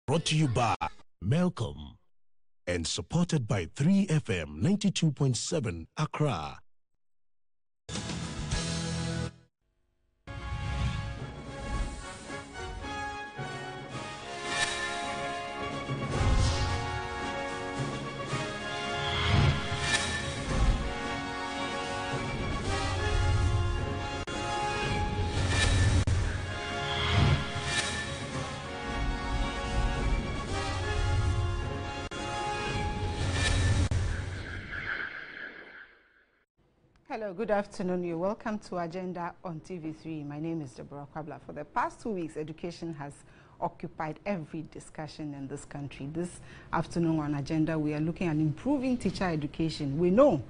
Brought to you by Malcolm and supported by 3FM 92.7 Accra. Hello, good afternoon. You're welcome to Agenda on TV3. My name is Deborah Kwabla. For the past 2 weeks, education has occupied every discussion in this country. This afternoon on Agenda, we are looking at improving teacher education. We know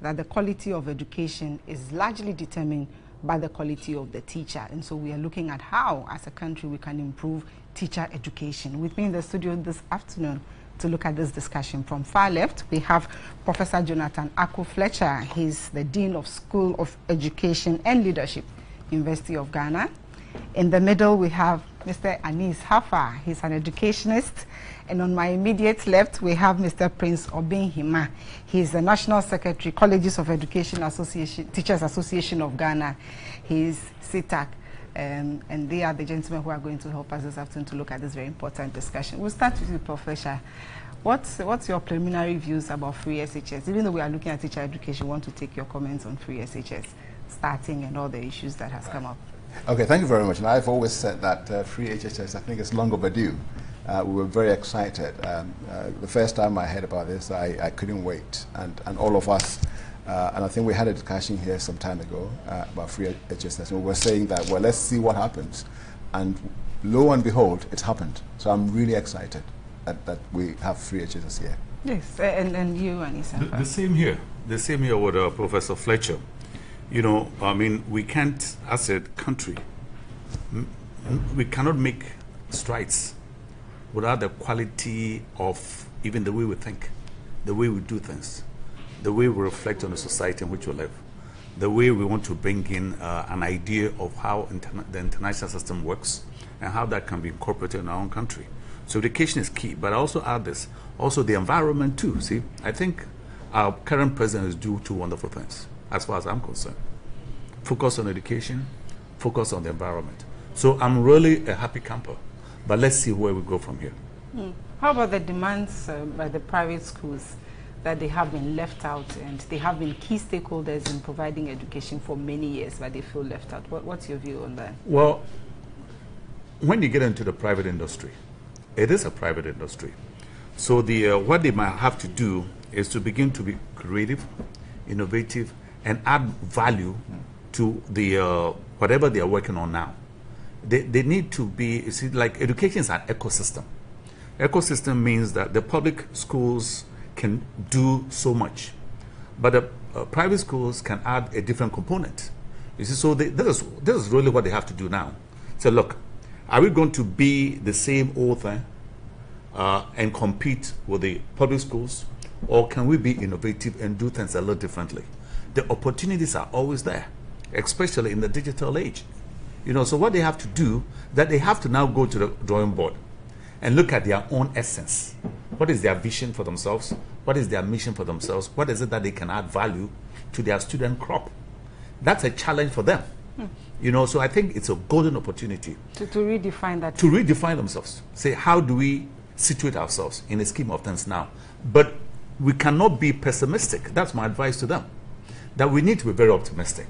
that the quality of education is largely determined by the quality of the teacher. And so we are looking at how, as a country, we can improve teacher education. With me in the studio this afternoon to look at this discussion, from far left, we have Professor Jonathan Aku-Fletcher. He's the Dean of School of Education and Leadership, University of Ghana. In the middle, we have Mr. Anis Hafa. He's an educationist. And on my immediate left, we have Mr. Prince Obinhima. He's the National Secretary, Colleges of Education Association, Teachers Association of Ghana. He's CTAC. And they are the gentlemen who are going to help us this afternoon to look at this very important discussion. We'll start with you, Professor. What's your preliminary views about free SHS? Even though we are looking at teacher education, we want to take your comments on free SHS starting and all the issues that has come up. Okay, thank you very much. And I've always said that free HHS, I think it's long overdue. We were very excited. The first time I heard about this, I couldn't wait. And all of us, and I think we had a discussion here some time ago about free HHS. And we were saying that, well, let's see what happens. And lo and behold, it's happened. So I'm really excited that we have free HHS here. Yes, and you, Anissa. The same here. The same here with Professor Fletcher. You know, I mean, we can't, as a country, we cannot make strides without the quality of even the way we think, the way we do things, the way we reflect on the society in which we live, the way we want to bring in an idea of how the international system works and how that can be incorporated in our own country. So education is key, but I also add this, also the environment too. See, I think our current president is doing two wonderful things, as far as I'm concerned. Focus on education, focus on the environment. So I'm really a happy camper, but let's see where we go from here. How about the demands by the private schools that they have been left out, and they have been key stakeholders in providing education for many years, but they feel left out? What's your view on that? Well, when you get into the private industry, it is a private industry. So what they might have to do is to begin to be creative, innovative, and add value to the whatever they are working on now. They need to be, you see, like education is an ecosystem. Ecosystem means that the public schools can do so much, but the private schools can add a different component. You see, so this is really what they have to do now. So look, are we going to be the same old thing and compete with the public schools, or can we be innovative and do things a little differently? The opportunities are always there, especially in the digital age. You know, so what they have to do, that they have to now go to the drawing board and look at their own essence. What is their vision for themselves? What is their mission for themselves? What is it that they can add value to their student crop? That's a challenge for them. You know, so I think it's a golden opportunity to redefine that. To redefine themselves. Say, how do we situate ourselves in the scheme of things now? But we cannot be pessimistic. That's my advice to them, that we need to be very optimistic.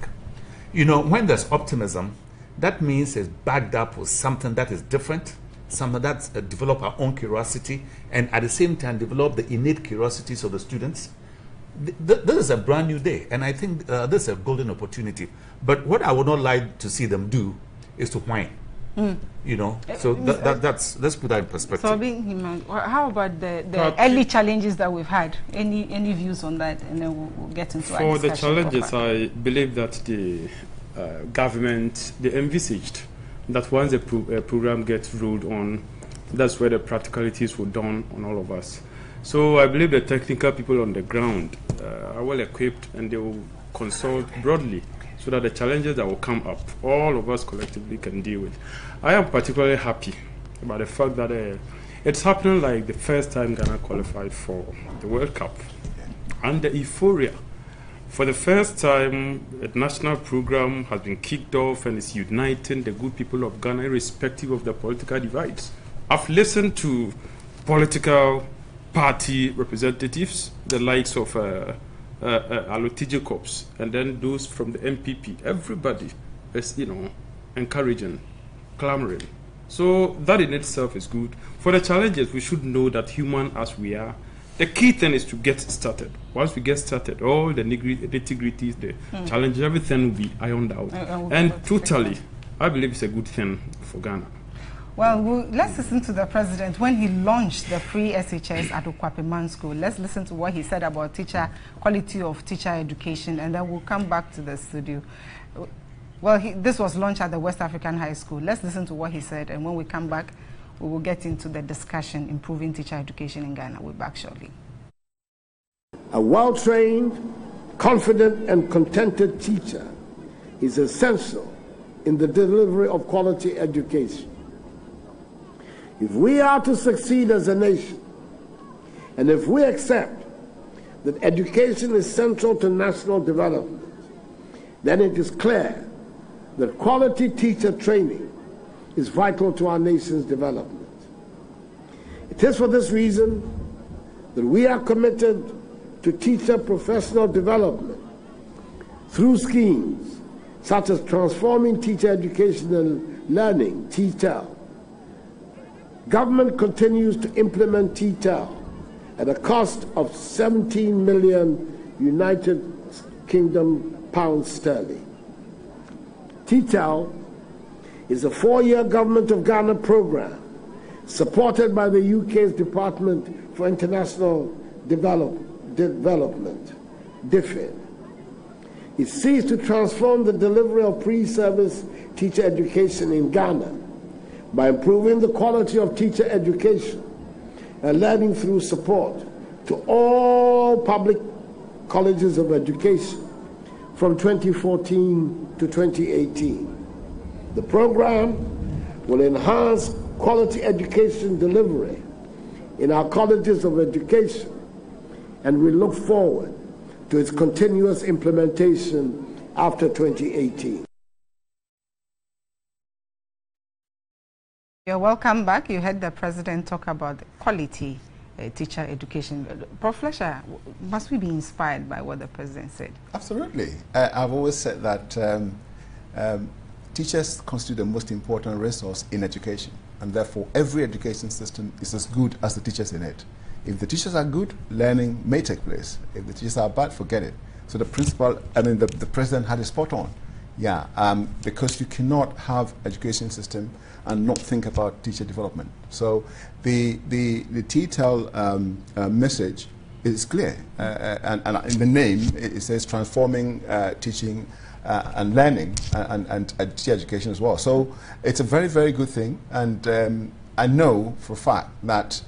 You know, when there's optimism, that means it's backed up with something that is different, something that's develop our own curiosity, and at the same time develop the innate curiosities of the students. This is a brand new day, and I think this is a golden opportunity. But what I would not like to see them do is to whine. You know, so that's, let's put that in perspective. So, how about the early challenges that we've had? Any views on that, and then we'll get into our discussion. For the challenges, I believe that the government, they envisaged that once a program gets rolled on, that's where the practicalities will dawn on all of us. So I believe the technical people on the ground are well equipped, and they will consult broadly so that the challenges that will come up, all of us collectively can deal with. I am particularly happy about the fact that It's happening like the first time Ghana qualified for the World Cup. And the euphoria. For the first time, a national program has been kicked off and is uniting the good people of Ghana irrespective of the political divides. I've listened to political party representatives, the likes of Aloti Jacobs, and then those from the MPP. Everybody is, encouraging, clamoring. So that in itself is good. For the challenges, we should know that human as we are, the key thing is to get started. Once we get started, all the nitty-gritties, the challenges, everything will be ironed out. And totally, I believe it's a good thing for Ghana. Well, let's listen to the president when he launched the free SHS at Okwapeman School. Let's listen to what he said about quality of teacher education, and then we'll come back to the studio. Well, this was launched at the West African High School. Let's listen to what he said, and when we come back, we will get into the discussion, improving teacher education in Ghana. We'll be back shortly. A well-trained, confident, and contented teacher is essential in the delivery of quality education. If we are to succeed as a nation, and if we accept that education is central to national development, then it is clear that quality teacher training is vital to our nation's development. It is for this reason that we are committed to teacher professional development through schemes such as Transforming Teacher Education and Learning, T-TEL. Government continues to implement T-TEL at a cost of 17 million United Kingdom pounds sterling. T-TEL is a 4-year Government of Ghana program supported by the UK's Department for International Development, DFID. It seeks to transform the delivery of pre-service teacher education in Ghana by improving the quality of teacher education and learning through support to all public colleges of education from 2014 to 2018. The program will enhance quality education delivery in our colleges of education, and we look forward to its continuous implementation after 2018. You're welcome back. You heard the president talk about quality teacher education. Prof. Fletcher, must we be inspired by what the president said? Absolutely. I've always said that teachers constitute the most important resource in education, and therefore every education system is as good as the teachers in it. If the teachers are good, learning may take place. If the teachers are bad, forget it. So the principal, the president had it spot on. Yeah, because you cannot have education system and not think about teacher development. So the T-TEL message is clear, and in the name it says transforming teaching and learning and teacher education as well. So it's a very, very good thing, and I know for a fact that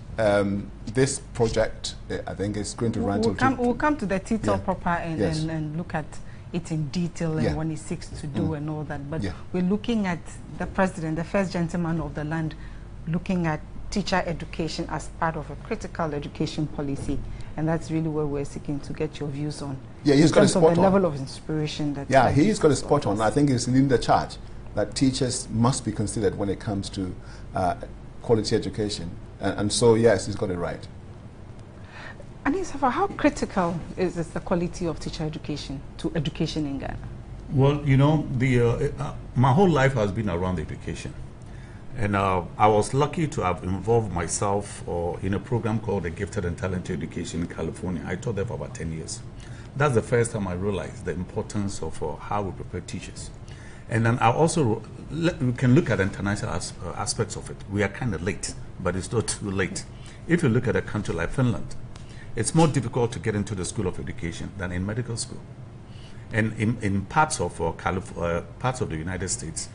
this project, I think, is going to run we'll come to the T-TEL proper and look at it in detail and what it seeks to do and all that. But we're looking at the president, the first gentleman of the land, looking at teacher education as part of a critical education policy. And that's really what we're seeking to get your views on. Yeah, he's got a spot on. The level of inspiration that... Yeah, he's got a spot on. I think he's leading the charge that teachers must be considered when it comes to quality education. And so, yes, he's got it right. Anisafa, how critical is the quality of teacher education to education in Ghana? Well, you know, my whole life has been around education. And I was lucky to have involved myself in a program called the Gifted and Talented Education in California. I taught there for about 10 years. That's the first time I realized the importance of how we prepare teachers. And then I also, we can look at international aspects of it. We are kind of late, but it's not too late. If you look at a country like Finland, it's more difficult to get into the School of Education than in medical school. And in parts of parts of the United States,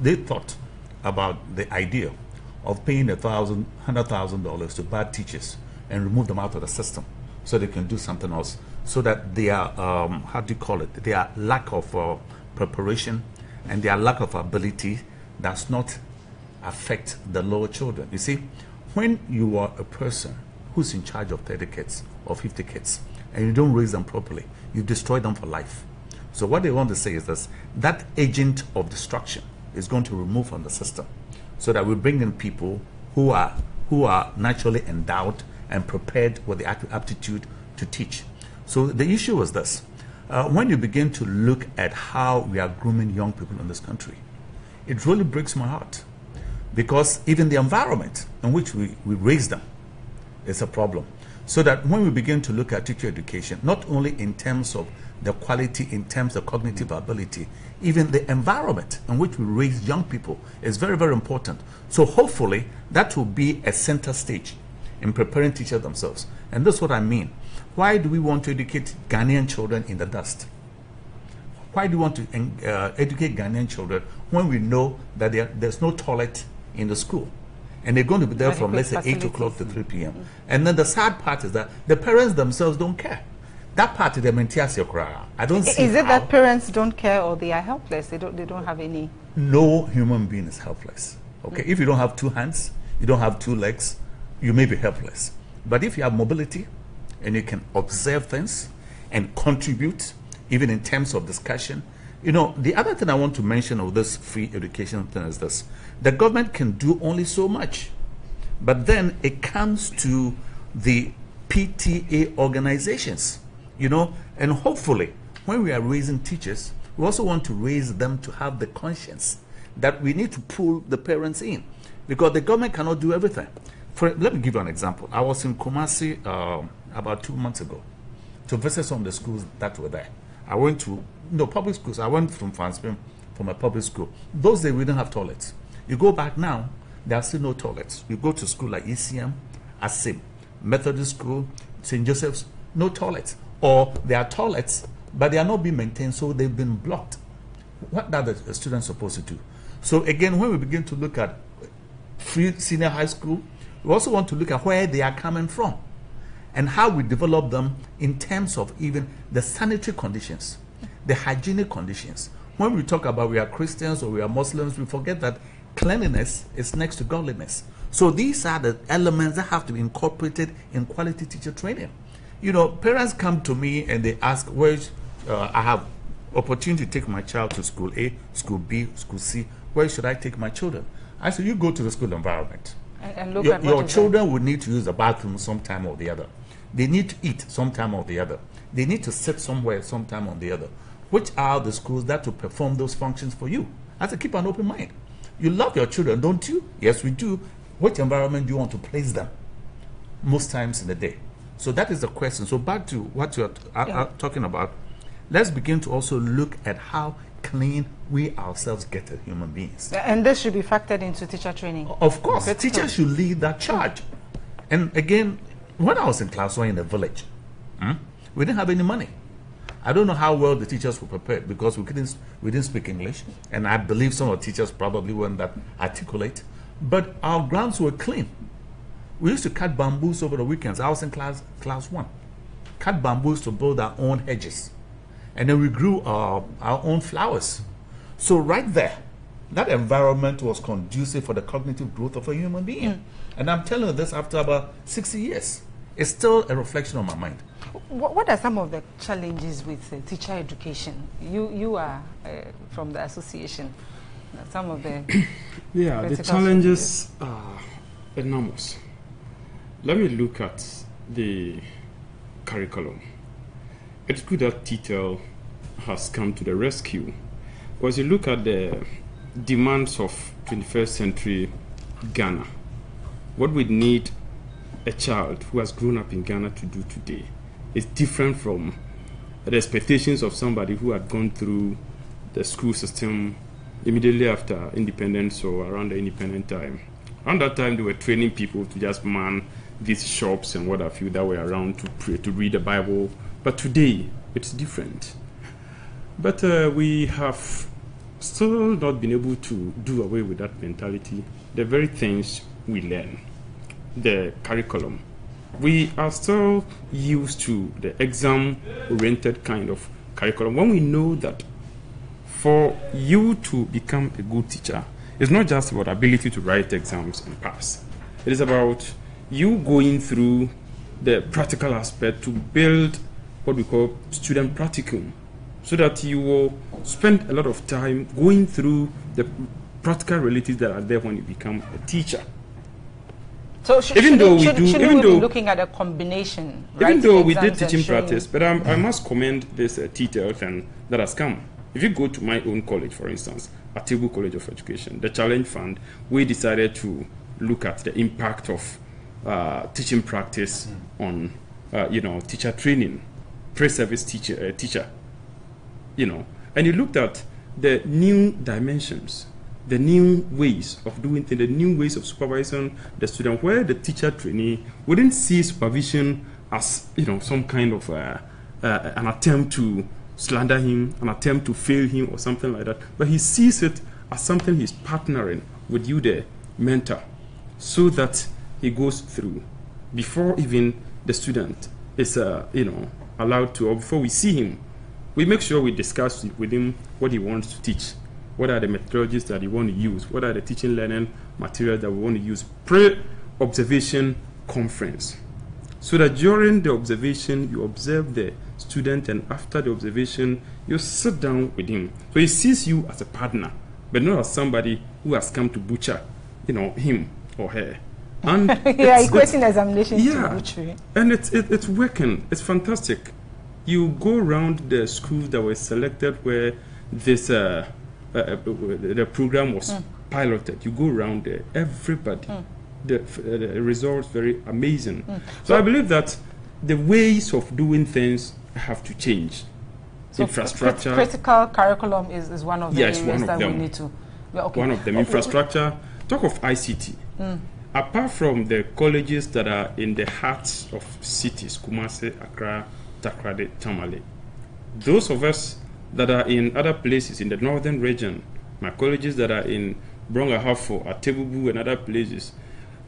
they thought about the idea of paying $100,000 to bad teachers and remove them out of the system so they can do something else, so that their how do you call it, their lack of preparation and their lack of ability does not affect the lower children. You see, when you are a person who's in charge of 30 kids or 50 kids and you don't raise them properly, you destroy them for life. So what they want to say is this, that agent of destruction is going to remove from the system so that we bring in people who are naturally endowed and prepared with the aptitude to teach. So the issue was this. When you begin to look at how we are grooming young people in this country, it really breaks my heart. Because even the environment in which we raise them is a problem. So that when we begin to look at teacher education, not only in terms of the quality, in terms of cognitive ability, even the environment in which we raise young people is very, very important. So hopefully that will be a center stage in preparing teachers themselves. And that's what I mean. Why do we want to educate Ghanaian children in the dust? Why do we want to educate Ghanaian children when we know that there's no toilet in the school? And they're going to be there from, let's say, 8 o'clock to 3 p.m. And then the sad part is that the parents themselves don't care. That part is the mentias. I don't see. Is it that parents don't care or they are helpless? They don't have any. No human being is helpless. Okay, if you don't have 2 hands, you don't have 2 legs, you may be helpless. But if you have mobility and you can observe things and contribute, even in terms of discussion, you know, the other thing I want to mention of this free education thing is this: the government can do only so much, but then it comes to the PTA organizations. You know, and hopefully when we are raising teachers, we also want to raise them to have the conscience that we need to pull the parents in, because the government cannot do everything. Let me give you an example. I was in Kumasi about 2 months ago to visit some of the schools that were there. I went to public schools. I went from Fanspen, from a public school. Those days we didn't have toilets. You go back now, there are still no toilets. You go to school like ECM, Asim, Methodist School, St. Joseph's, no toilets. Or there are toilets, but they are not being maintained, so they've been blocked. What are the students supposed to do? So again, when we begin to look at free senior high school, we also want to look at where they are coming from and how we develop them in terms of even the sanitary conditions, the hygienic conditions. When we talk about we are Christians or we are Muslims, we forget that cleanliness is next to godliness. So these are the elements that have to be incorporated in quality teacher training. You know, parents come to me and they ask, where I have opportunity to take my child to school A, school B, school C, where should I take my children? I said, you go to the school environment. And look at your children will need to use the bathroom sometime or the other. They need to eat sometime or the other. They need to sit somewhere sometime or the other. Which are the schools that will perform those functions for you? I said, keep an open mind. You love your children, don't you? Yes, we do. Which environment do you want to place them most times in the day? So that is the question. So back to what you're talking about, let's begin to also look at how clean we ourselves get as human beings. And this should be factored into teacher training. Of course, teachers should lead that charge. And again, when I was in class 1 in the village, we didn't have any money. I don't know how well the teachers were prepared because we didn't speak English, and I believe some of the teachers probably weren't that articulate. But our grounds were clean. We used to cut bamboos over the weekends. I was in class 1. Cut bamboos to build our own hedges. And then we grew our own flowers. So right there, that environment was conducive for the cognitive growth of a human being. And I'm telling you this after about 60 years. It's still a reflection on my mind. What are some of the challenges with teacher education? You are from the association. Some of the the challenges are enormous. Let me look at the curriculum. It's good that T-TEL has come to the rescue, because you look at the demands of 21st century Ghana. What we need a child who has grown up in Ghana to do today is different from the expectations of somebody who had gone through the school system immediately after independence or around the independent time. Around that time, they were training people to just man these shops and what have you that were around to pray, to read the Bible. But today, it's different. But we have still not been able to do away with that mentality. The very things we learn, the curriculum, we are still used to the exam-oriented kind of curriculum. When we know that for you to become a good teacher, It's not just about ability to write exams and pass. It is about you going through the practical aspect to build what we call student practicum, so that you will spend a lot of time going through the practical realities that are there when you become a teacher. So shouldn't we be looking at a combination? Even though we did teaching practice, but I must commend this T-TEL thing that has come. If you go to my own college, for instance, Asiedu College of Education, the Challenge Fund, we decided to look at the impact of teaching practice on, teacher training, pre-service teacher, and you looked at the new dimensions, the new ways of doing things, the new ways of supervising the student, where the teacher trainee wouldn't see supervision as, some kind of an attempt to slander him, an attempt to fail him or something like that, but he sees it as something he's partnering with you, the mentor, so that he goes through before even the student is allowed to, or before we see him, we make sure we discuss with him what he wants to teach, what are the methodologies that he wants to use, what are the teaching learning materials that we want to use pre-observation conference, so that during the observation you observe the student, and after the observation you sit down with him, so he sees you as a partner, but not as somebody who has come to butcher him or her. And equating examinations to butchery. And it's working. It's fantastic. You go around the schools that were selected where this the program was piloted. You go around there, everybody. The results very amazing. So I believe that the ways of doing things have to change. So infrastructure, critical curriculum is one of the areas one of that them. We need to. One of them, infrastructure. Talk of ICT. Apart from the colleges that are in the hearts of cities, Kumasi, Accra, Takoradi, Tamale, those of us that are in other places in the northern region, my colleges that are in Brongahafo, Atebubu, and other places,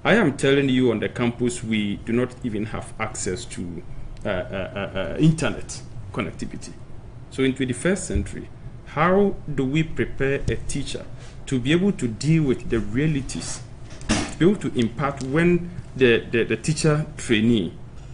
I am telling you, on the campus, we do not even have access to internet connectivity. So in 21st century, how do we prepare a teacher to be able to deal with the realities, to be able to impart when the teacher trainee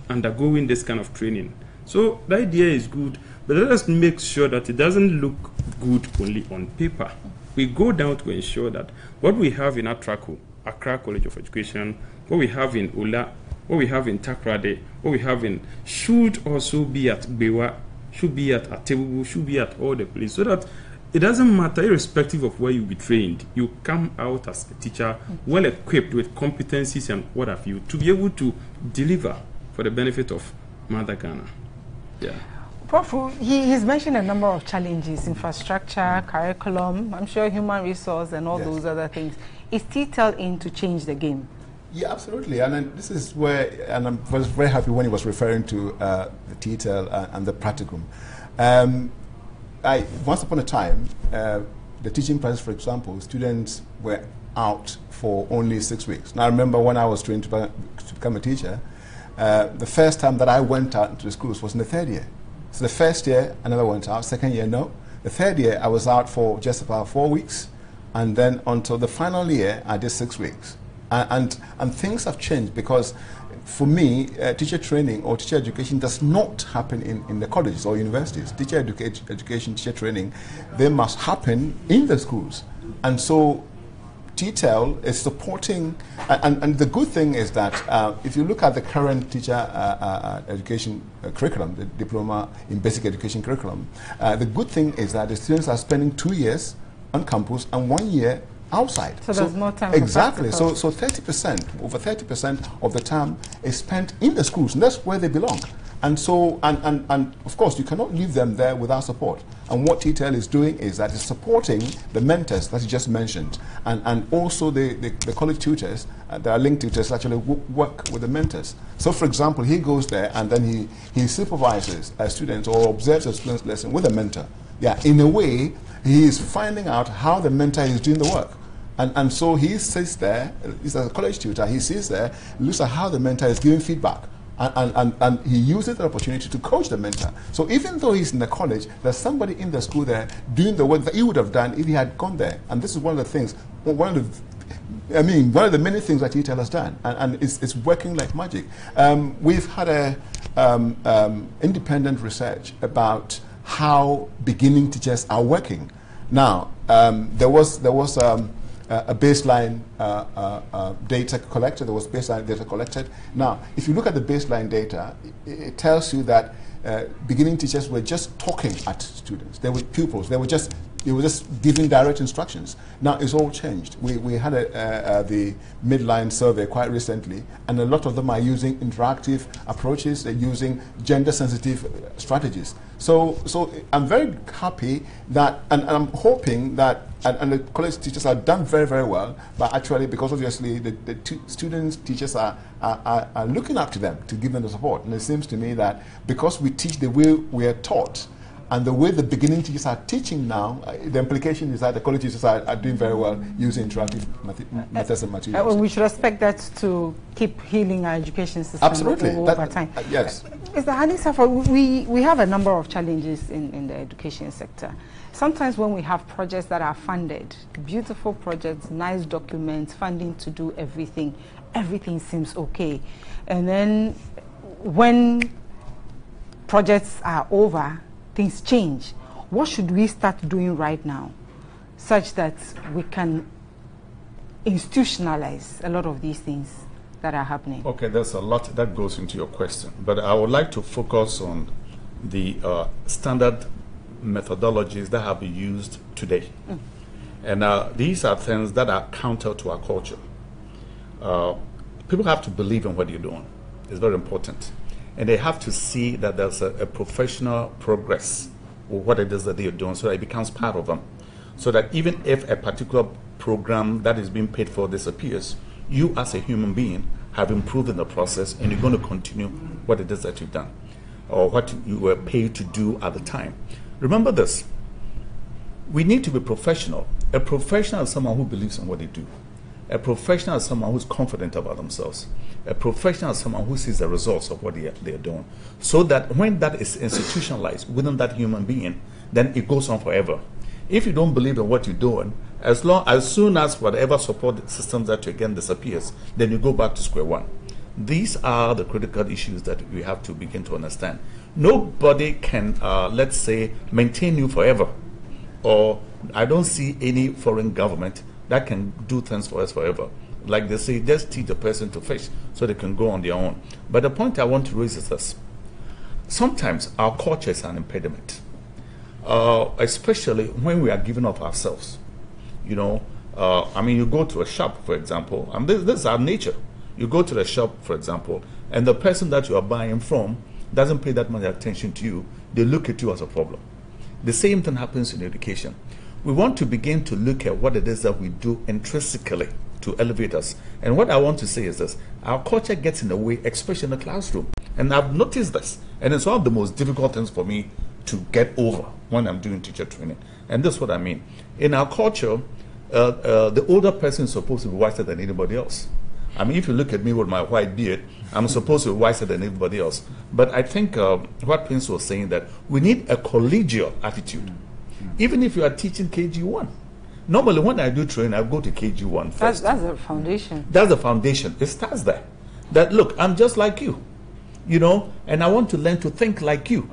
undergoing this kind of training? So the idea is good, but let us make sure that it doesn't look good only on paper. We go down to ensure that what we have in Atraco, Accra College of Education, what we have in Ola, what we have in Takoradi, what we have in, should also be at Bewa, should be at Atebubu, should be at all the places, so that it doesn't matter, irrespective of where you be trained, you come out as a teacher well equipped with competencies and what have you, to be able to deliver for the benefit of Mother Ghana. Yeah. Prof, he's mentioned a number of challenges: infrastructure, curriculum, I'm sure human resource, and all those other things. Is T-TEL in to change the game? Yeah, absolutely. And then this is where, and I was very happy when he was referring to the T-TEL and the practicum. Once upon a time, the teaching practice, for example, students were out for only 6 weeks. Now, I remember when I was trained to become a teacher, the first time that I went out into the schools was in the third year. So the first year, I never went out. Second year, no. The third year, I was out for just about 4 weeks. And then until the final year, I did 6 weeks. And things have changed, because for me, teacher training or teacher education does not happen in the colleges or universities. Teacher education, teacher training, they must happen in the schools. And so T-TEL is supporting, and the good thing is that if you look at the current teacher education curriculum, the diploma in basic education curriculum, the good thing is that the students are spending 2 years on campus and 1 year outside. So there's more time. Exactly. So 30%, over 30% of the time is spent in the schools, and that's where they belong. And so, and of course, you cannot leave them there without support. And what T-TEL is doing is that it's supporting the mentors that you just mentioned, and also the college tutors that are linked tutors actually work with the mentors. So, for example, he goes there and then he supervises students or observes a student's lesson with a mentor. Yeah, in a way, he is finding out how the mentor is doing the work. And so he sits there, he's a college tutor, he sits there, looks at how the mentor is giving feedback. And he uses the opportunity to coach the mentor. So even though he's in the college, there's somebody in the school there doing the work that he would have done if he had gone there. And this is one of the things, one of the many things that T-TEL has done, and it's working like magic. We've had a independent research about how beginning teachers are working. Now, there was a baseline data collected. There was baseline data collected. Now, if you look at the baseline data, it tells you that beginning teachers were just talking at students. They were pupils. They were just giving direct instructions. Now it's all changed. We had the midline survey quite recently, and a lot of them are using interactive approaches. They're using gender-sensitive strategies. So I'm very happy that, and I'm hoping that, and the college teachers have done very, very well, but actually, because obviously the students, teachers are looking up to them to give them the support. And it seems to me that because we teach the way we are taught, and the way the beginning teachers are teaching now, the implication is that the college teachers are doing very well using interactive methods and materials. We should expect that to keep healing our education system over time. Yes. Mr. Hanisafa, we have a number of challenges in the education sector. Sometimes when we have projects that are funded, beautiful projects, nice documents, funding to do everything seems okay. And then when projects are over, things change. What should we start doing right now such that we can institutionalize a lot of these things that are happening? Okay, there's a lot that goes into your question, but I would like to focus on the standard methodologies that have been used today. And these are things that are counter to our culture. People have to believe in what you're doing. It's very important. And they have to see that there's a professional progress with what it is that they're doing, so that it becomes part of them. So that even if a particular program that is being paid for disappears, you as a human being have improved in the process, and you're going to continue what it is that you've done, or what you were paid to do at the time. Remember this, we need to be professional. A professional is someone who believes in what they do. A professional is someone who's confident about themselves. A professional is someone who sees the results of what they are doing. So that when that is institutionalized within that human being, then it goes on forever. If you don't believe in what you're doing, as soon as whatever support systems that you again disappears, then you go back to square one. These are the critical issues that we have to begin to understand. Nobody can, let's say, maintain you forever. Or I don't see any foreign government that can do things for us forever. Like they say, just teach the person to fish so they can go on their own. But the point I want to raise is this. Sometimes our culture is an impediment, especially when we are giving of ourselves. You know, you go to a shop, for example, and this is our nature. You go to the shop, for example, and the person that you are buying from doesn't pay that much attention to you. They look at you as a problem. The same thing happens in education. We want to begin to look at what it is that we do intrinsically to elevate us. And what I want to say is this. Our culture gets in the way, especially in the classroom. And I've noticed this. And it's one of the most difficult things for me to get over when I'm doing teacher training. And this is what I mean. In our culture, the older person is supposed to be wiser than anybody else. I mean, if you look at me with my white beard, I'm supposed to be wiser than everybody else. But I think what Prince was saying, that we need a collegial attitude. Even if you are teaching KG1. Normally, when I do training, I go to KG1 first. That's the foundation. That's the foundation. It starts there. That, look, I'm just like you, you know, and I want to learn to think like you.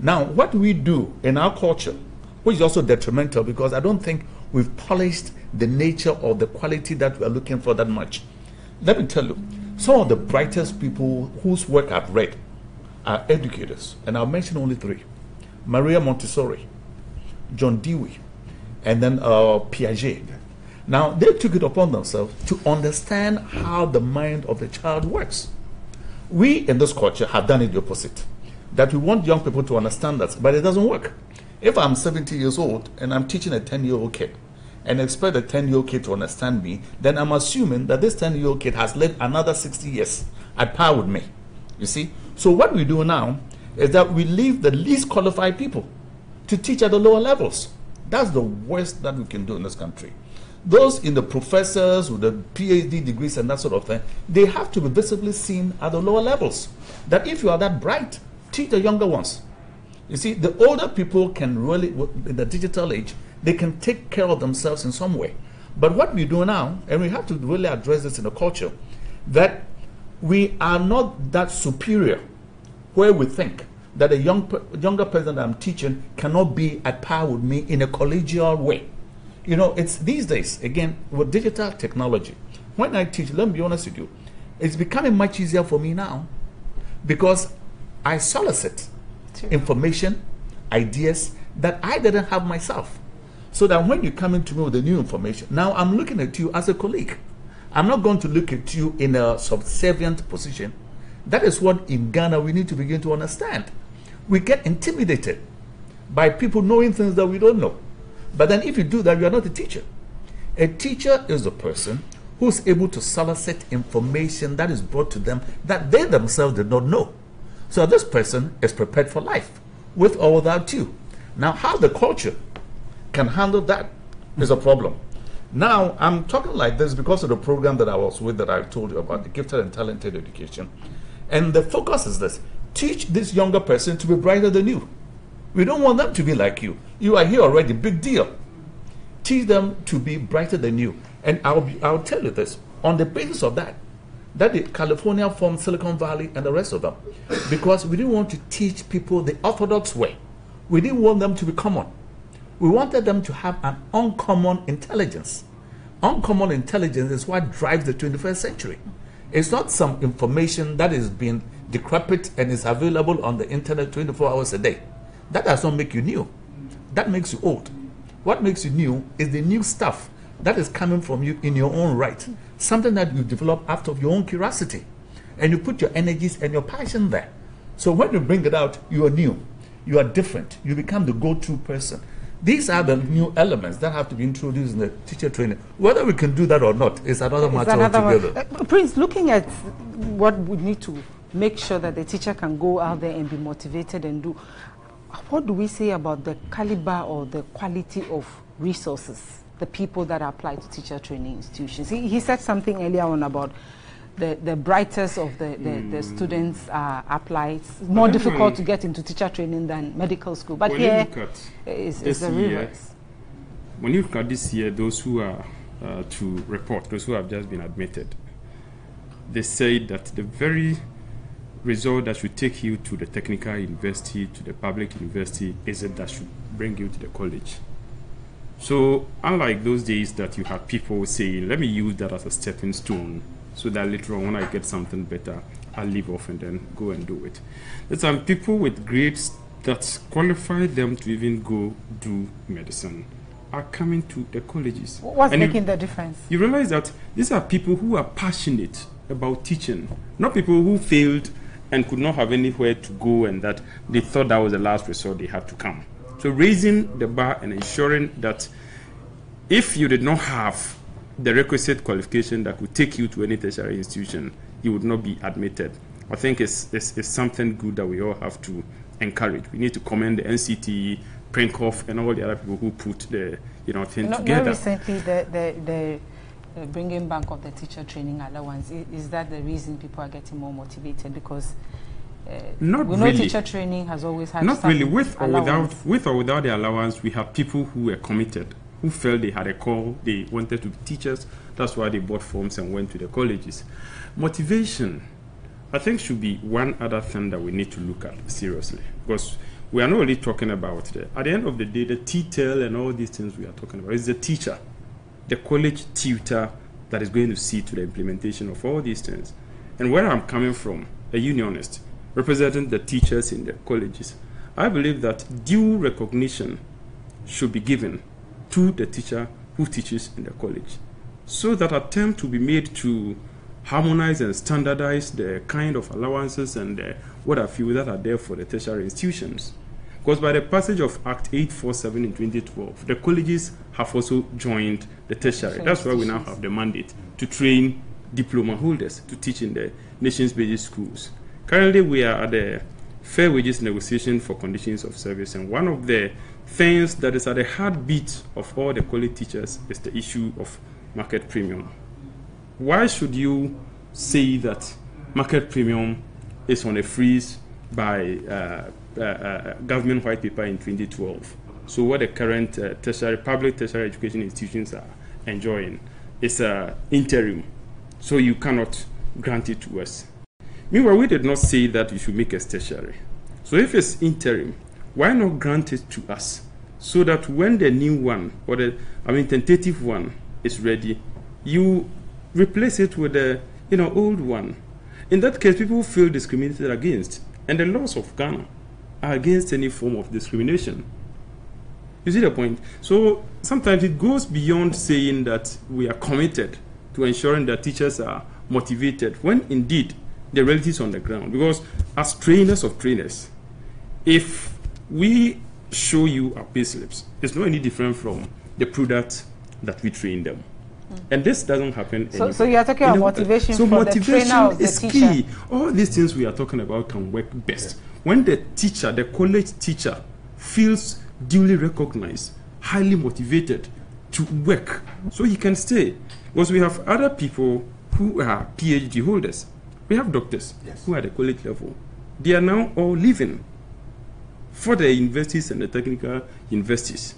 Now, what we do in our culture, which is also detrimental, because I don't think we've polished the nature or the quality that we are looking for that much. Let me tell you, some of the brightest people whose work I've read are educators, and I'll mention only three. Maria Montessori, John Dewey, and then Piaget. Now, they took it upon themselves to understand how the mind of the child works. We in this culture have done it the opposite, that we want young people to understand that, but it doesn't work. If I'm 70 years old and I'm teaching a 10-year-old kid and expect a 10-year-old kid to understand me, then I'm assuming that this 10-year-old kid has lived another 60 years at par with me. You see? So what we do now is that we leave the least qualified people to teach at the lower levels. That's the worst that we can do in this country. Those in the professors with the PhD degrees and that sort of thing, they have to be visibly seen at the lower levels. That if you are that bright, teach the younger ones. You see, the older people can really, in the digital age, they can take care of themselves in some way. But what we do now, and we have to really address this in the culture, that we are not that superior where we think that a younger person that I'm teaching cannot be at par with me in a collegial way. You know, it's these days, again, with digital technology, when I teach, let me be honest with you, it's becoming much easier for me now because I solicit information, ideas that I didn't have myself. So that when you come into me with the new information, now I'm looking at you as a colleague. I'm not going to look at you in a subservient position. That is what in Ghana we need to begin to understand. We get intimidated by people knowing things that we don't know. But then if you do that, you are not a teacher. A teacher is a person who's able to solicit information that is brought to them that they themselves did not know. So this person is prepared for life, with or without you. Now, how the culture can handle that is a problem. Now, I'm talking like this because of the program that I was with that I told you about, the gifted and talented education. And the focus is this: teach this younger person to be brighter than you. We don't want them to be like you. You are here already, big deal. Teach them to be brighter than you. And I'll tell you this, on the basis of that the California formed Silicon Valley and the rest of them, because we didn't want to teach people the orthodox way. We didn't want them to be common. We wanted them to have an uncommon intelligence. Uncommon intelligence is what drives the 21st century. It's not some information that is being decrepit and is available on the internet 24 hours a day. That does not make you new. That makes you old. What makes you new is the new stuff that is coming from you in your own right. Something that you develop out of your own curiosity. And you put your energies and your passion there. So when you bring it out, you are new. You are different. You become the go-to person. These are the new elements that have to be introduced in the teacher training. Whether we can do that or not is another matter altogether. Prince, looking at what we need to make sure that the teacher can go out there and be motivated and do, what do we say about the caliber or the quality of resources, the people that apply to teacher training institutions? He said something earlier on about the brightest of the students apply. It's more difficult to get into teacher training than medical school. But here is the reverse. When you look at this year, those who are to report, those who have just been admitted, they say that the very result that should take you to the technical university, to the public university, is it that should bring you to the college. So unlike those days that you had people saying, let me use that as a stepping stone, so that later on when I get something better, I'll leave off and then go and do it. There's some people with grades that qualify them to even go do medicine are coming to the colleges. What's making the difference? You realize that these are people who are passionate about teaching, not people who failed and could not have anywhere to go and that they thought that was the last resort, they had to come. So raising the bar and ensuring that if you did not have the requisite qualification that could take you to any tertiary institution, you would not be admitted. I think it's something good that we all have to encourage. We need to commend the NCT, Prinkoff, and all the other people who put the thing together. More recently, the bringing back of the teacher training allowance, is that the reason people are getting more motivated? Because not we know really. Teacher training has always had not some really. With or without the allowance, we have people who were committed, who felt they had a call, they wanted to be teachers. That's why they bought forms and went to the colleges. Motivation, I think, should be one other thing that we need to look at seriously, because we are not only talking about at the end of the day, the T-TEL and all these things we are talking about. It's the teacher, the college tutor, that is going to see to the implementation of all these things. And where I'm coming from, a unionist representing the teachers in the colleges, I believe that due recognition should be given to the teacher who teaches in the college, so that attempt to be made to harmonize and standardize the kind of allowances and what have you that are there for the tertiary institutions. Because by the passage of Act 847 in 2012, the colleges have also joined the tertiary. That's why we now have the mandate to train diploma holders to teach in the nation's basic schools. Currently, we are at the fair wages negotiation for conditions of service, and one of the things that is at the heartbeat of all the college teachers is the issue of market premium. Why should you say that market premium is on a freeze by government white paper in 2012? So what the current public tertiary education institutions are enjoying is interim, so you cannot grant it to us. Meanwhile, we did not say that you should make a tertiary. So if it's interim, why not grant it to us, so that when the new one, or the tentative one is ready, you replace it with the old one. In that case, people feel discriminated against, and the laws of Ghana are against any form of discrimination. You see the point? So sometimes it goes beyond saying that we are committed to ensuring that teachers are motivated, when indeed the reality is on the ground. Because as trainers of trainers, if we show you our pay slips, it's not any different from the product that we train them. And this doesn't happen anymore. So you are talking about motivation for the trainer of the is teacher. Key. All these things we are talking about can work best when the teacher, the college teacher, feels duly recognized, highly motivated to work, so he can stay. Because we have other people who are PhD holders. We have doctors who are at the college level. They are now all leaving for the universities and the technical universities,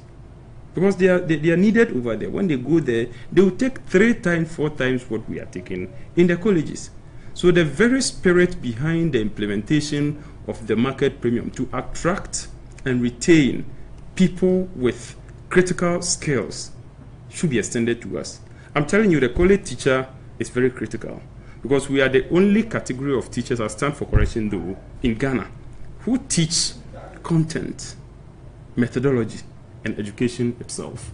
because they are needed over there. When they go there, they will take 3 times, 4 times what we are taking in the colleges. So the very spirit behind the implementation of the market premium to attract and retain people with critical skills should be extended to us. I'm telling you, the college teacher is very critical, because we are the only category of teachers, I stand for correction though, in Ghana, who teach content, methodology, and education itself.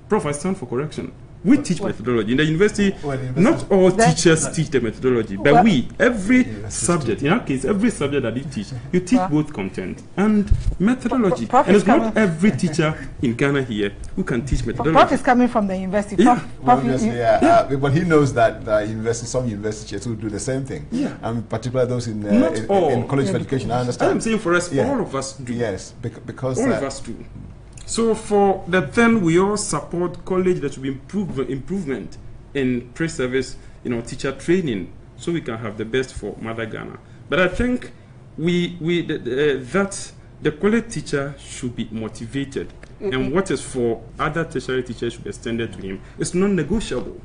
Prof, I stand for correction. We teach methodology. In the university, not all teachers teach the methodology, but we, every subject, in our case, every subject that you teach both content and methodology. And it's not every teacher in Ghana here who can teach methodology. Prof is coming from the university. But he knows that some universities will do the same thing. And particularly those in college of education, I understand. I'm saying for us, all of us do. Yes, because all of us do. So for the then, we all support college that should be improvement in pre-service, teacher training, so we can have the best for Mother Ghana. But I think that the college teacher should be motivated, and what is for other tertiary teachers should be extended to him. It's non-negotiable.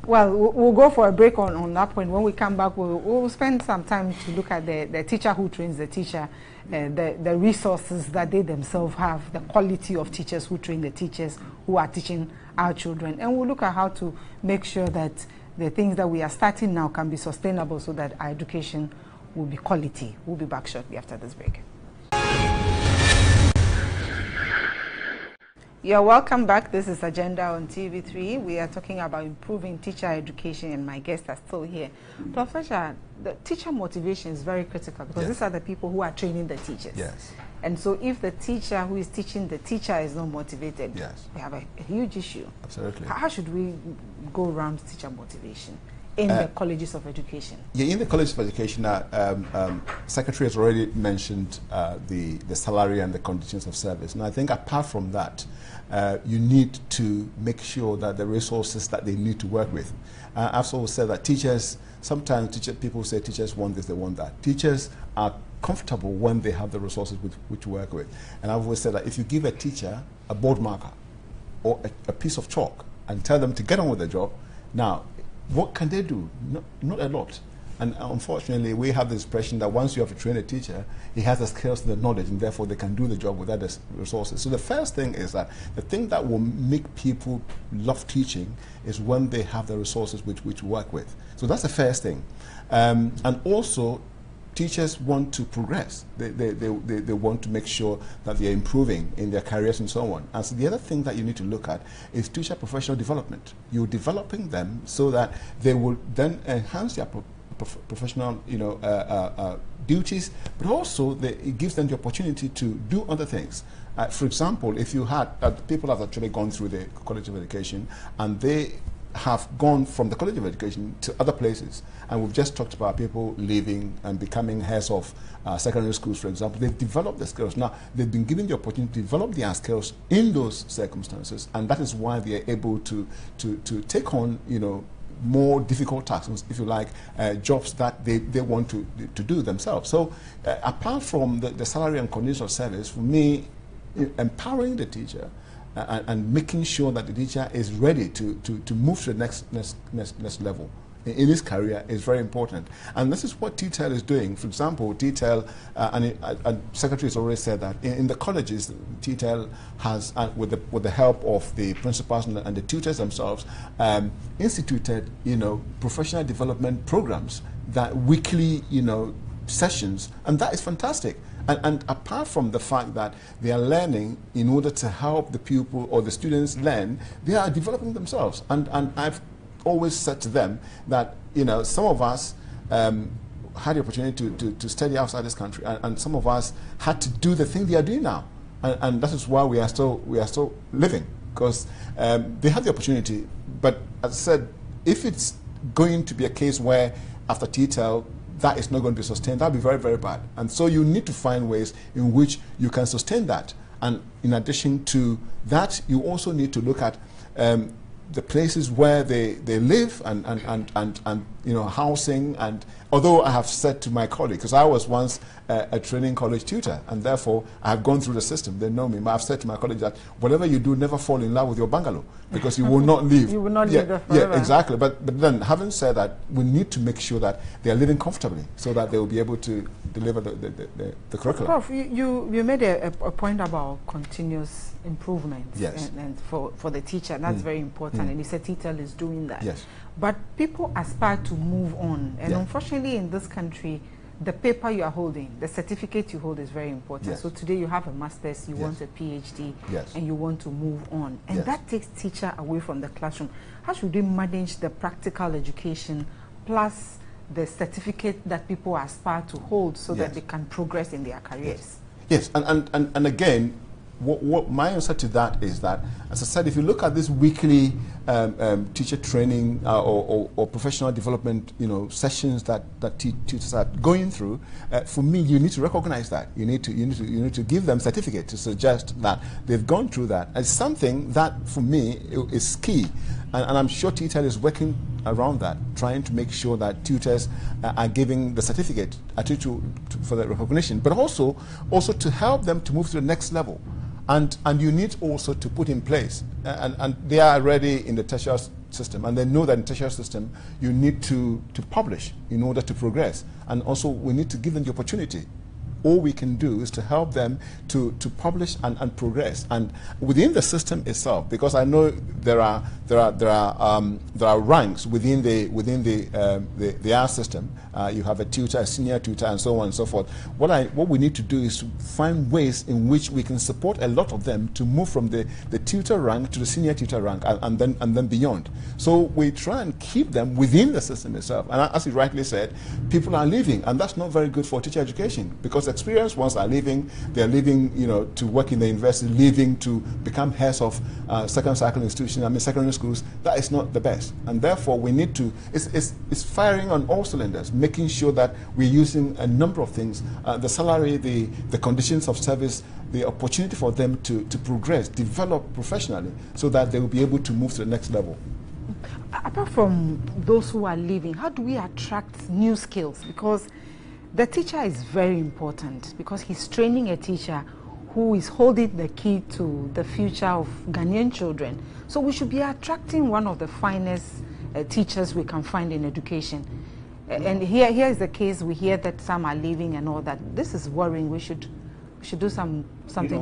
Well, we'll go for a break on that point. When we come back, we'll spend some time to look at the teacher who trains the teacher, the resources that they themselves have, the quality of teachers who train the teachers who are teaching our children. And we'll look at how to make sure that the things that we are starting now can be sustainable, so that our education will be quality. We'll be back shortly after this break. You're welcome back. This is Agenda on TV3. We are talking about improving teacher education, and my guests are still here. Professor, the teacher motivation is very critical, because these are the people who are training the teachers. Yes. And so if the teacher who is teaching the teacher is not motivated, we have a huge issue. Absolutely. How should we go around teacher motivation in the colleges of education? Yeah, in the colleges of education, Secretary has already mentioned the salary and the conditions of service. And I think apart from that, you need to make sure that the resources that they need to work with. I've always said that teachers, sometimes people say teachers want this, they want that. Teachers are comfortable when they have the resources with which to work with. And I've always said that if you give a teacher a board marker or a piece of chalk and tell them to get on with the job, now, what can they do? Not a lot. And unfortunately, we have this impression that once you have to train a teacher, he has the skills and the knowledge, and therefore they can do the job without the resources. So the first thing is that the thing that will make people love teaching is when they have the resources which to work with. So that's the first thing. And also, teachers want to progress. They want to make sure that they're improving in their careers and so on. And so the other thing that you need to look at is teacher professional development. You're developing them so that they will then enhance their professional duties, but also it gives them the opportunity to do other things. For example, if you had people have actually gone through the College of Education, and they have gone from the College of Education to other places, and we've just talked about people leaving and becoming heads of secondary schools, for example. They've developed the skills. Now, they've been given the opportunity to develop their skills in those circumstances, and that is why they are able to take on, more difficult tasks, if you like, jobs that they want to do themselves. So apart from the salary and conditions of service, for me, empowering the teacher and making sure that the teacher is ready to move to the next level in his career is very important. And this is what T-TEL is doing. For example, T-TEL, and Secretary has already said that in the colleges, T-TEL has, with the help of the principals and the tutors themselves, instituted, professional development programs, that weekly, sessions, and that is fantastic. And apart from the fact that they are learning in order to help the pupil or the students learn, they are developing themselves. And I've always said to them that, some of us had the opportunity to study outside this country, and some of us had to do the thing they are doing now. And that is why we are still living, because they had the opportunity. But as I said, if it's going to be a case where after T-TEL, that is not going to be sustained, that will be very, very bad. And so you need to find ways in which you can sustain that. And in addition to that, you also need to look at the places where they live and housing. And although I have said to my colleague, because I was once a training college tutor, and therefore I have gone through the system, they know me, but I've said to my colleague that whatever you do, never fall in love with your bungalow, because you will not leave. You will not live there forever. Yeah, exactly. But then, having said that, we need to make sure that they are living comfortably, so that they will be able to deliver the curriculum. Prof, you made a point about continuous improvement, yes, and for the teacher, that's very important, and you said T-TEL is doing that. Yes. But people aspire to move on, and yeah, unfortunately in this country, the paper you are holding, the certificate you hold is very important. Yes. So today you have a master's, you yes, want a PhD, yes, and you want to move on, and yes, that takes teacher away from the classroom. How should we manage the practical education plus the certificate that people aspire to hold, so yes, that they can progress in their careers? Yes, and again, what my answer to that is that, as I said, if you look at this weekly teacher training or professional development, sessions that tutors are going through, for me, you need to recognize that. You need to give them certificate to suggest that they've gone through that. It's something that, for me, is key, and I'm sure T-TEL is working around that, trying to make sure that tutors are giving the certificate for the recognition, but also to help them to move to the next level. And you need also to put in place, and they are already in the tertiary system, and they know that in the tertiary system you need to publish in order to progress, and also we need to give them the opportunity. All we can do is to help them to publish and progress, and within the system itself, because I know there are ranks within the R system. You have a tutor, a senior tutor, and so on and so forth. What we need to do is to find ways in which we can support a lot of them to move from the tutor rank to the senior tutor rank, and then beyond. So we try and keep them within the system itself. And as you rightly said, people are leaving, and that's not very good for teacher education, because experienced ones are leaving. They're leaving, to work in the university, leaving to become heads of second cycle institutions, secondary schools. That is not the best, and therefore we need to. It's firing on all cylinders, making sure that we're using a number of things: the salary, the conditions of service, the opportunity for them to progress, develop professionally, so that they will be able to move to the next level. Apart from those who are leaving, how do we attract new skills? Because the teacher is very important, because he's training a teacher who is holding the key to the future of Ghanaian children. So we should be attracting one of the finest teachers we can find in education. And here is the case. We hear that some are leaving and all that. This is worrying. We should do something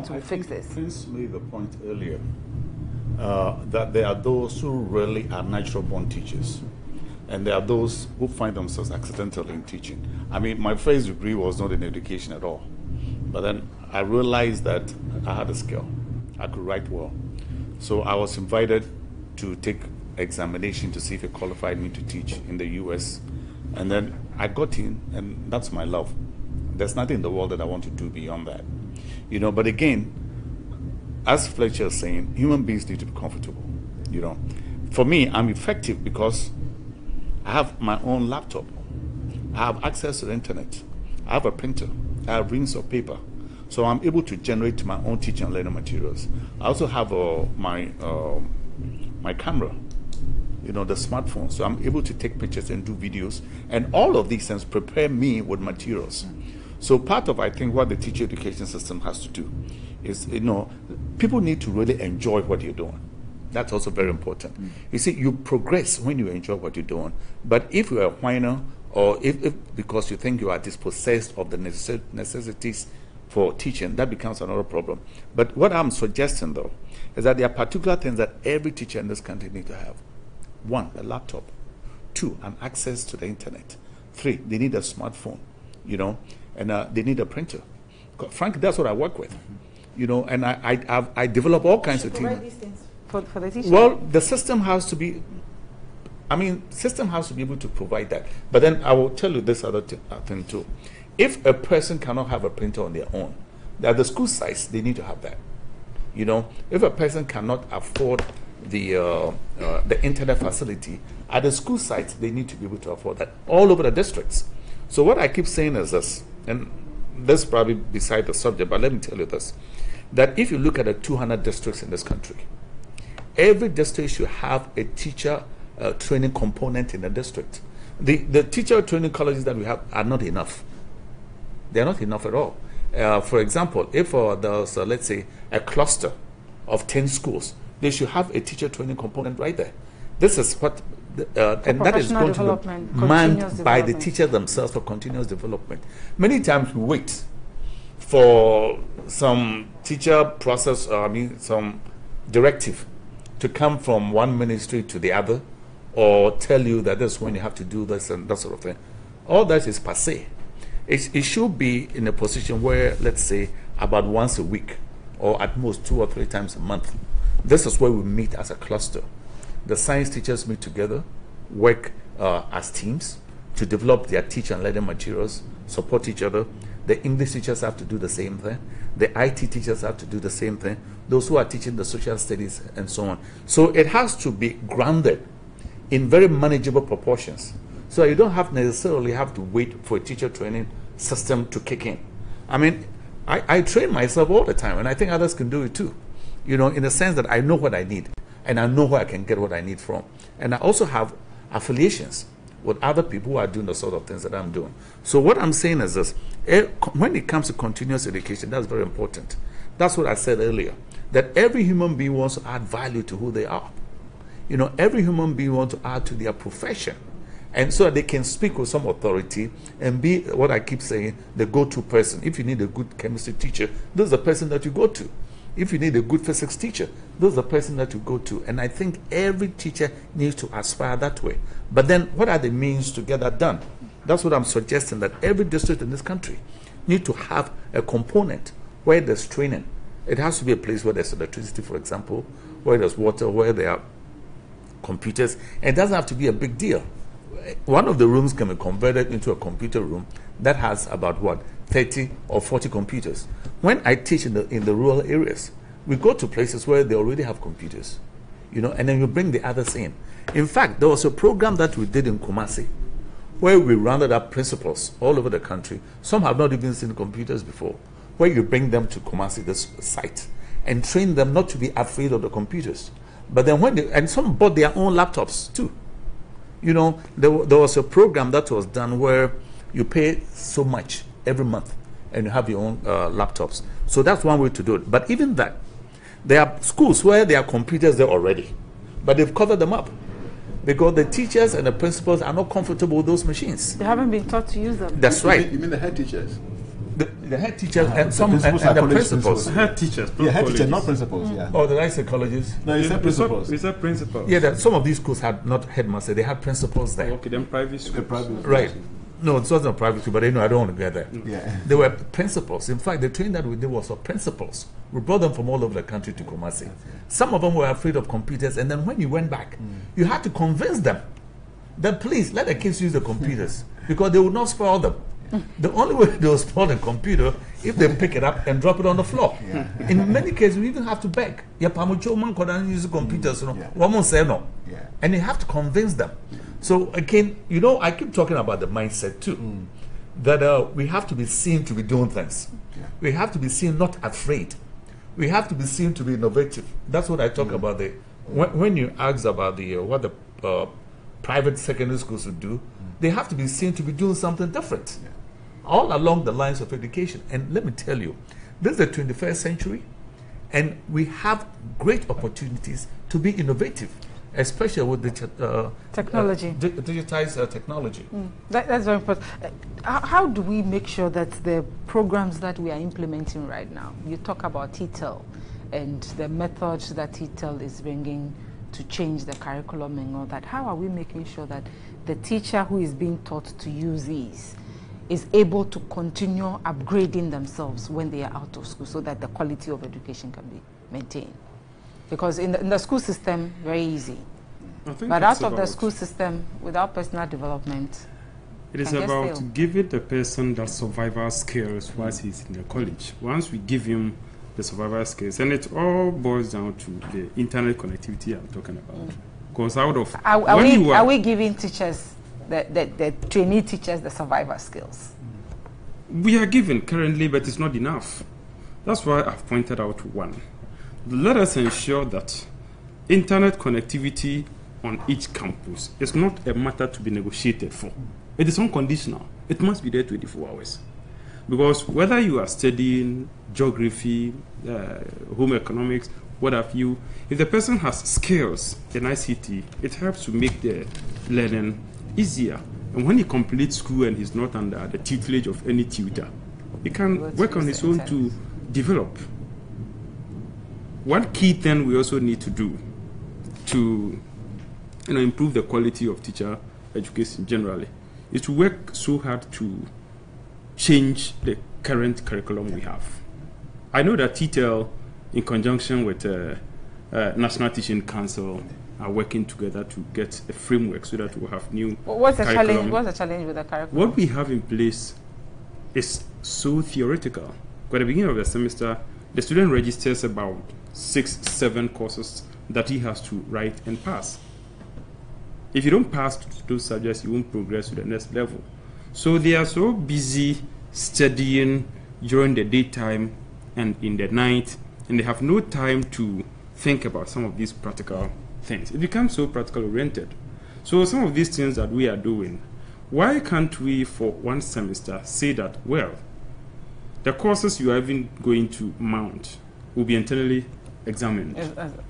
to fix this. Prince made the point earlier that there are those who really are natural-born teachers, and there are those who find themselves accidentally in teaching. I mean, my first degree was not in education at all, but then I realized that I had a skill. I could write well. So I was invited to take examination to see if it qualified me to teach in the US. And then I got in, and that's my love. There's nothing in the world that I want to do beyond that. But again, as Fletcher is saying, human beings need to be comfortable. For me, I'm effective because I have my own laptop. I have access to the internet. I have a printer. I have reams of paper. So I'm able to generate my own teaching and learning materials. I also have my camera, the smartphone. So I'm able to take pictures and do videos. And all of these things prepare me with materials. So part of, I think, what the teacher education system has to do is, people need to really enjoy what you're doing. That's also very important. You see, you progress when you enjoy what you're doing. But if you're a whiner, or if because you think you are dispossessed of the necessities for teaching, that becomes another problem. But what I'm suggesting, though, is that there are particular things that every teacher in this country needs to have. 1, a laptop. 2, an access to the internet. 3, they need a smartphone, and they need a printer. Frankly, that's what I work with, and I develop all kinds of things. For the teacher? Well, the system has to be, system has to be able to provide that. But then I will tell you this other thing too. If a person cannot have a printer on their own, at the school sites, they need to have that. If a person cannot afford the internet facility, at the school sites, they need to be able to afford that all over the districts. So what I keep saying is this, and this is probably beside the subject, but let me tell you this, that if you look at the 200 districts in this country, every district should have a teacher training component in the district. The teacher training colleges that we have are not enough. They're not enough at all. For example, if there's, let's say, a cluster of 10 schools, they should have a teacher training component right there. This is what, and that is going to be manned by the teachers themselves for continuous development. Many times we wait for some teacher process, some directive to come from one ministry to the other, or tell you that this is when you have to do this and that sort of thing. All that is passé. It should be in a position where, let's say, about once a week, or at most 2 or 3 times a month, this is where we meet as a cluster. The science teachers meet together, work as teams to develop their teach and learning materials, support each other. The English teachers have to do the same thing. The IT teachers have to do the same thing. Those who are teaching the social studies and so on. So it has to be grounded in very manageable proportions. So you don't necessarily have to wait for a teacher training system to kick in. I train myself all the time, and I think others can do it too. In the sense that I know what I need, and I know where I can get what I need from. And I also have affiliations with other people who are doing the sort of things that I'm doing. So what I'm saying is this, when it comes to continuous education, that's very important. That's what I said earlier, that every human being wants to add value to who they are. Every human being wants to add to their profession, and so that they can speak with some authority and be, what I keep saying, the go-to person. If you need a good chemistry teacher, this is the person that you go to. If you need a good physics teacher, this is the person that you go to. And I think every teacher needs to aspire that way. But then what are the means to get that done? That's what I'm suggesting, that every district in this country need to have a component where there's training. It has to be a place where there's electricity, for example, where there's water, where there are computers. And it doesn't have to be a big deal. One of the rooms can be converted into a computer room that has about 30 or 40 computers. When I teach in the rural areas, we go to places where they already have computers, and then you bring the others in. In fact, there was a program that we did in Kumasi where we rounded up principals all over the country. Some have not even seen computers before, where you bring them to Kumasi, this site, and train them not to be afraid of the computers. But then and some bought their own laptops too. There was a program that was done where you pay so much every month and you have your own laptops. So that's one way to do it. But even that, there are schools where there are computers there already, but they've covered them up because the teachers and the principals are not comfortable with those machines. They haven't been taught to use them. That's right. You mean the head teachers? The head teachers and some and the principals. Head teachers. Yeah, head teachers, not principals. Yeah. Oh, did I say colleges? No, you said principals. We said principals. Yeah, some of these schools had not headmasters; they had principals there. Okay, then private schools. Right. No, it wasn't a private school, but I don't want to get there. Yeah. They were principals. In fact, the training that we did was for principals. We brought them from all over the country to Kumasi. Some of them were afraid of computers, and then when you went back, you had to convince them that please let the kids use the computers because they would not spoil them. The only way they will spoil the computer if they pick it up and drop it on the floor. Yeah. In many cases, we even have to beg. Use computers, Yeah. and you have to convince them. So again, I keep talking about the mindset too, that we have to be seen to be doing things. Yeah. We have to be seen not afraid. We have to be seen to be innovative. That's what I talk about. When you ask about what the private secondary schools would do, they have to be seen to be doing something different. Yeah. all along the lines of education. And let me tell you, this is the 21st century, and we have great opportunities to be innovative, especially with the technology, digitized technology. That's very important. How do we make sure that the programs that we are implementing right now, you talk about T-TEL and the methods that T-TEL is bringing to change the curriculum and all that, how are we making sure that the teacher who is being taught to use these is able to continue upgrading themselves when they are out of school so that the quality of education can be maintained? Because in the school system, very easy. But out of the school system, without personal development, it is about giving the person that survival skills whilst he's in the college. Once we give him the survival skills, and it all boils down to the internet connectivity I'm talking about. Because out of are we giving teachers, the trainee teachers, the survival skills? We are given currently, but it's not enough. That's why I've pointed out one. Let us ensure that internet connectivity on each campus is not a matter to be negotiated for. It is unconditional. It must be there 24 hours. Because whether you are studying geography, home economics, what have you, if the person has skills in ICT, it helps to make the learning easier. And when he completes school and he's not under the tutelage of any tutor, he can work on his own to develop. One key thing we also need to do to improve the quality of teacher education generally is to work so hard to change the current curriculum we have. I know that T-TEL, in conjunction with National Teaching Council, are working together to get a framework so that we'll have new What's the challenge? What's the challenge with the curriculum? What we have in place is so theoretical. At the beginning of the semester, the student registers about 6-7 courses that he has to write and pass. If you don't pass those subjects, you won't progress to the next level. So they are so busy studying during the daytime and in the night, and they have no time to think about some of these practical things. It becomes so practical oriented. So some of these things that we are doing, why can't we for one semester say that, well, the courses you are even going to mount will be internally examined.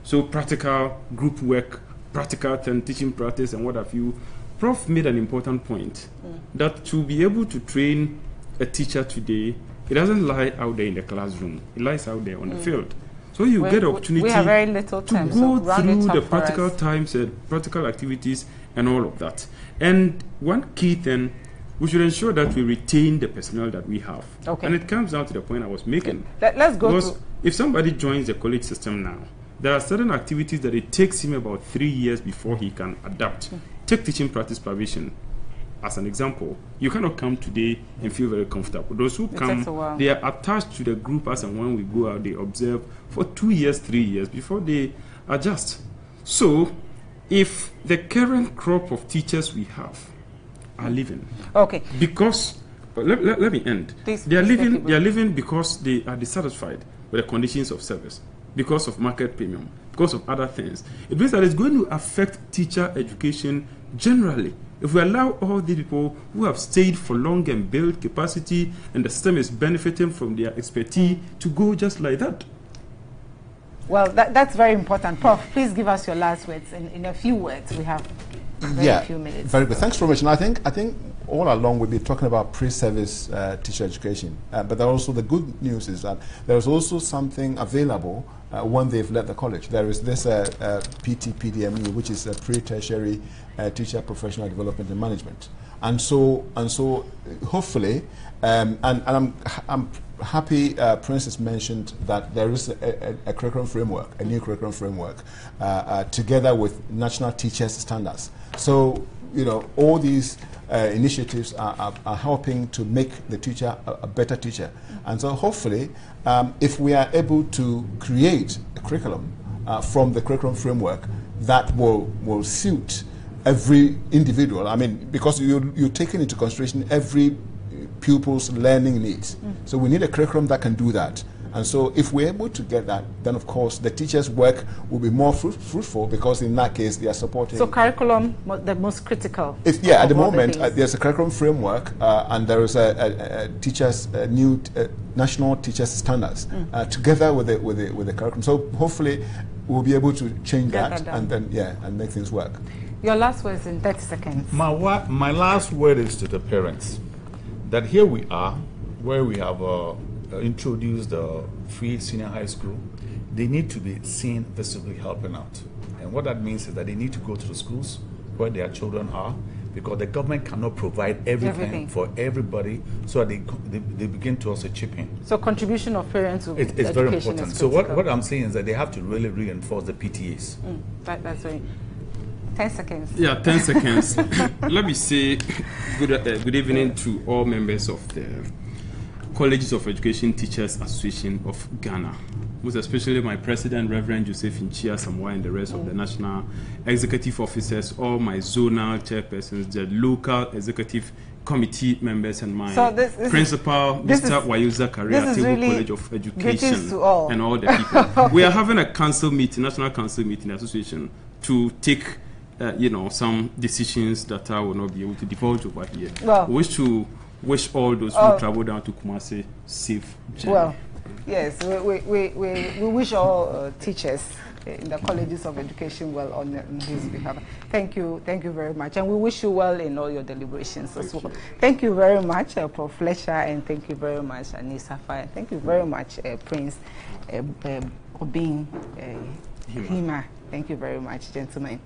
So practical group work, practical teaching practice and what have you. Prof made an important point that to be able to train a teacher today, it doesn't lie out there in the classroom. It lies out there on the field. So you get opportunity we have very little time, to go through the practical times and practical activities and all of that. And one key thing, we should ensure that we retain the personnel that we have. Okay. And it comes down to the point I was making. Let's go because if somebody joins the college system now, there are certain activities that it takes him about 3 years before he can adapt. Take teaching practice provision as an example. You cannot come today and feel very comfortable. Those who come, they are attached to the group as and when we go out, they observe for 2 years, 3 years before they adjust. So if the current crop of teachers we have are leaving, okay, because let me end. They are leaving because they are dissatisfied with the conditions of service, because of market premium, because of other things. It means that it's going to affect teacher education generally. If we allow all these people who have stayed for long and built capacity and the system is benefiting from their expertise to go just like that. Well, that's very important. Prof, please give us your last words in a few words. We have very few minutes. Very good. Thanks very much. And I think all along we've been talking about pre-service teacher education. But also the good news is that there is also something available when they've left the college. There is this PTPDME, which is a pre-tertiary teacher professional development and management. And so hopefully, and I'm happy Princess mentioned that there is a curriculum framework, a new curriculum framework, together with national teachers standards. So, all these initiatives are helping to make the teacher a better teacher. And so hopefully, if we are able to create a curriculum from the curriculum framework that will suit every individual, I mean, because you're taking into consideration every pupil's learning needs. So we need a curriculum that can do that. And so if we're able to get that, then of course the teachers' work will be more fruitful, because in that case they are supporting. So curriculum, the most critical. At the moment there's a curriculum framework, and there is a new national teachers standards together with the curriculum. So hopefully we'll be able to change that and then and make things work. Your last words in 30 seconds. My last word is to the parents, that here we are, where we have introduced the free senior high school. They need to be seen visibly helping out. And what that means is that they need to go to the schools where their children are, because the government cannot provide everything for everybody, so they begin to also chip in. So contribution of parents will it's very important. So what I'm saying is that they have to really reinforce the PTAs. That's very 10 seconds. Yeah, 10 seconds. Let me say good evening to all members of the Colleges of Education Teachers Association of Ghana, most especially my president, Reverend Joseph Inchia Samoa, and the rest of the national executive officers, all my zonal chairpersons, the local executive committee members, and my principal, Mr. Wayuza Karia, really College of Education, and all the people. We are having a council meeting, national council meeting, association, to take some decisions that I will not be able to divulge over here. Well, we wish all those who travel down to Kumasi safe journey. Well, yes, we wish all teachers in the colleges of education well on this behalf. Thank you very much, and we wish you well in all your deliberations as well. Thank you very much, Prof. Fletcher, and thank you very much, Anissa Fire. Thank you very much, Prince Obin Hima. Thank you very much, gentlemen,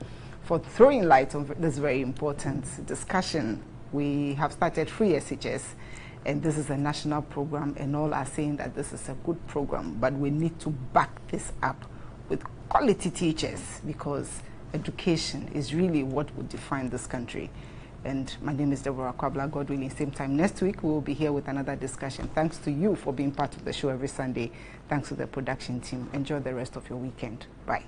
for throwing light on this very important discussion. We have started free SHS, and this is a national program, and all are saying that this is a good program, but we need to back this up with quality teachers, because education is really what will define this country. And my name is Deborah Kwabla. God willing, same time next week, we will be here with another discussion. Thanks to you for being part of the show every Sunday. Thanks to the production team. Enjoy the rest of your weekend. Bye.